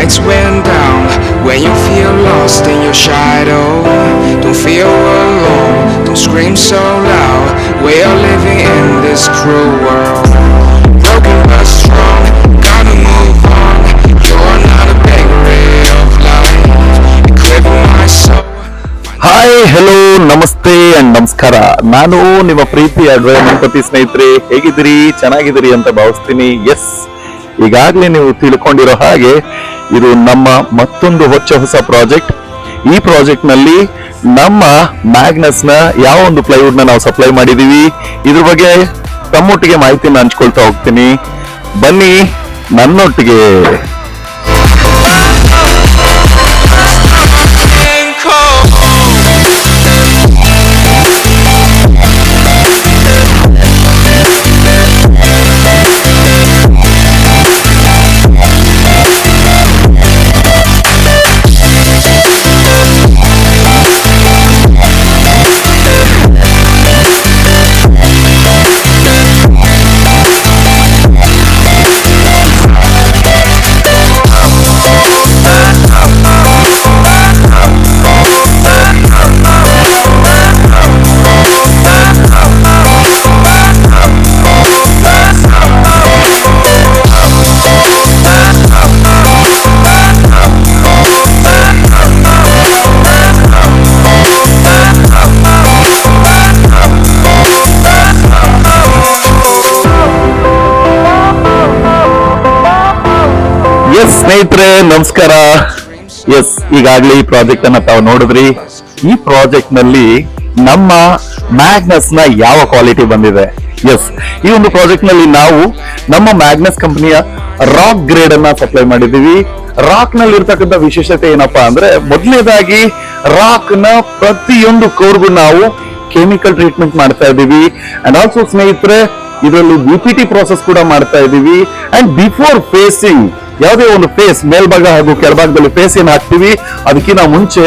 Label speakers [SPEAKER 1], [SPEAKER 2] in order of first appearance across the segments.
[SPEAKER 1] lights went down, when you feel lost in your shadow, don't feel alone, don't scream so loud, we are living in this cruel world, broken but strong, gotta move on, you're not a bakery of life, equipping my soul.
[SPEAKER 2] Hi, hello, ನಮಸ್ತೆ and ನಮಸ್ಕಾರ. ನಾನು ನಿಮ್ಮ ಪ್ರೀತಿಯ ಗಣಪತಿ ಸ್ನೇಹಿತರೆ, ಹೇಗಿದ್ದೀರಿ? ಚೆನ್ನಾಗಿದ್ದೀರಿ ಅಂತ ಭಾವಿಸ್ತೀನಿ. S, ಈಗಾಗಲೇ ನೀವು ತಿಳ್ಕೊಂಡಿರೋ ಹಾಗೆ ಇದು ನಮ್ಮ ಮತ್ತೊಂದು ಹೊಸ ಪ್ರಾಜೆಕ್ಟ್. ಈ ಪ್ರಾಜೆಕ್ಟ್ ನಲ್ಲಿ ನಮ್ಮ ಮ್ಯಾಗ್ನಸ್ ನ ಯಾವ ಒಂದು ಪ್ಲೈವುಡ್ ನ ನಾವು ಸಪ್ಲೈ ಮಾಡಿದೀವಿ, ಇದ್ರ ಬಗ್ಗೆ ತಮ್ಮೊಟ್ಟಿಗೆ ಮಾಹಿತಿನ ಹಂಚ್ಕೊಳ್ತಾ ಹೋಗ್ತೀನಿ. ಬನ್ನಿ ನನ್ನೊಟ್ಟಿಗೆ. ಎಸ್ ಸ್ನೇಹಿತರೆ, ನಮಸ್ಕಾರ. ಎಸ್, ಈಗಾಗಲೇ ಈ ಪ್ರಾಜೆಕ್ಟ್ ಅನ್ನ ತಾವು ನೋಡಿದ್ರಿ. ಈ ಪ್ರಾಜೆಕ್ಟ್ ನಲ್ಲಿ ನಮ್ಮ ಮ್ಯಾಗ್ನಸ್ ನ ಯಾವ ಕ್ವಾಲಿಟಿ ಬಂದಿದೆ. ಎಸ್, ಈ ಒಂದು ಪ್ರಾಜೆಕ್ಟ್ ನಲ್ಲಿ ನಾವು ನಮ್ಮ ಮ್ಯಾಗ್ನಸ್ ಕಂಪನಿಯ ರಾಕ್ ಗ್ರೇಡ್ ಅನ್ನ ಸಪ್ಲೈ ಮಾಡಿದೀವಿ. ರಾಕ್ ನಲ್ಲಿ ಇರ್ತಕ್ಕಂಥ ವಿಶೇಷತೆ ಏನಪ್ಪಾ ಅಂದ್ರೆ, ಮೊದಲನೇದಾಗಿ ರಾಕ್ ನ ಪ್ರತಿಯೊಂದು ಕೋರ್ಗೂ ನಾವು ಕೆಮಿಕಲ್ ಟ್ರೀಟ್ಮೆಂಟ್ ಮಾಡ್ತಾ ಇದೀವಿ. ಅಂಡ್ ಆಲ್ಸೋ ಸ್ನೇಹಿತರೆ, ಇದರಲ್ಲಿ BPT ಪ್ರಾಸೆಸ್ ಕೂಡ ಮಾಡ್ತಾ ಇದೀವಿ. ಅಂಡ್ ಬಿಫೋರ್ ಫೇಸಿಂಗ್, ಯಾವುದೇ ಒಂದು ಫೇಸ್ ಮೇಲ್ಭಾಗ ಹಾಗೂ ಕೆಳಭಾಗದಲ್ಲಿ ಫೇಸ್ ಏನ್ ಹಾಕ್ತಿವಿ, ಅದಕ್ಕಿಂತ ಮುಂಚೆ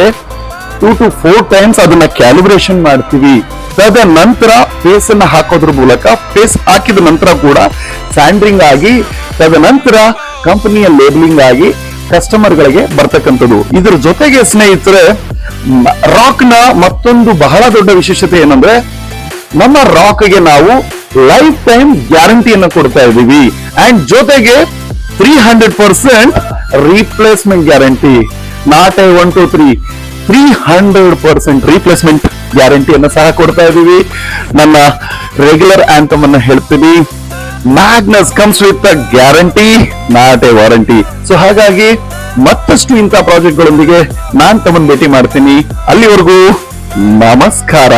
[SPEAKER 2] 2 to 4 ಟೈಮ್ಸ್ ಅದನ್ನ ಕ್ಯಾಲಿಬ್ರೇಷನ್ ಮಾಡ್ತೀವಿ. ತದ ನಂತರ ಫೇಸ್ ಅನ್ನ ಹಾಕೋದ್ರ ಮೂಲಕ, ಫೇಸ್ ಹಾಕಿದ ನಂತರ ಕೂಡ ಸ್ಯಾಂಡ್ರಿಂಗ್ ಆಗಿ, ತದನಂತರ ಕಂಪನಿಯ ಲೇಬಲಿಂಗ್ ಆಗಿ ಕಸ್ಟಮರ್ ಗಳಿಗೆ ಬರ್ತಕ್ಕಂಥದ್ದು. ಇದ್ರ ಜೊತೆಗೆ ಸ್ನೇಹಿತರೆ, ರಾಕ್ ನ ಮತ್ತೊಂದು ಬಹಳ ದೊಡ್ಡ ವಿಶೇಷತೆ ಏನಂದ್ರೆ, ನಮ್ಮ ರಾಕ್ ಗೆ ನಾವು ಲೈಫ್ ಟೈಮ್ ಗ್ಯಾರಂಟಿಯನ್ನು ಕೊಡ್ತಾ ಇದೀವಿ. ಅಂಡ್ ಜೊತೆಗೆ 300% ರೀಪ್ಲೇಸ್ಮೆಂಟ್ ಗ್ಯಾರಂಟಿ. ನಾಟ್ 1 2 3 300% ರೀಪ್ಲೇಸ್ಮೆಂಟ್ ಗ್ಯಾರಂಟಿಯನ್ನು ಸಹ ಕೊಡ್ತಾ ಇದೀವಿ. ನನ್ನ ರೆಗ್ಯುಲರ್ ಆಂಥಮ್ ಅನ್ನ ಹೇಳ್ತೀನಿ, Magnus comes with a guarantee, not A warranty. So ಹಾಗಾಗಿ ಮತ್ತಷ್ಟು ಇಂಥ ಪ್ರಾಜೆಕ್ಟ್ಗಳೊಂದಿಗೆ ನಾನ್ ತಮ್ಮನ್ನು ಭೇಟಿ ಮಾಡ್ತೀನಿ. ಅಲ್ಲಿವರೆಗೂ ನಮಸ್ಕಾರ.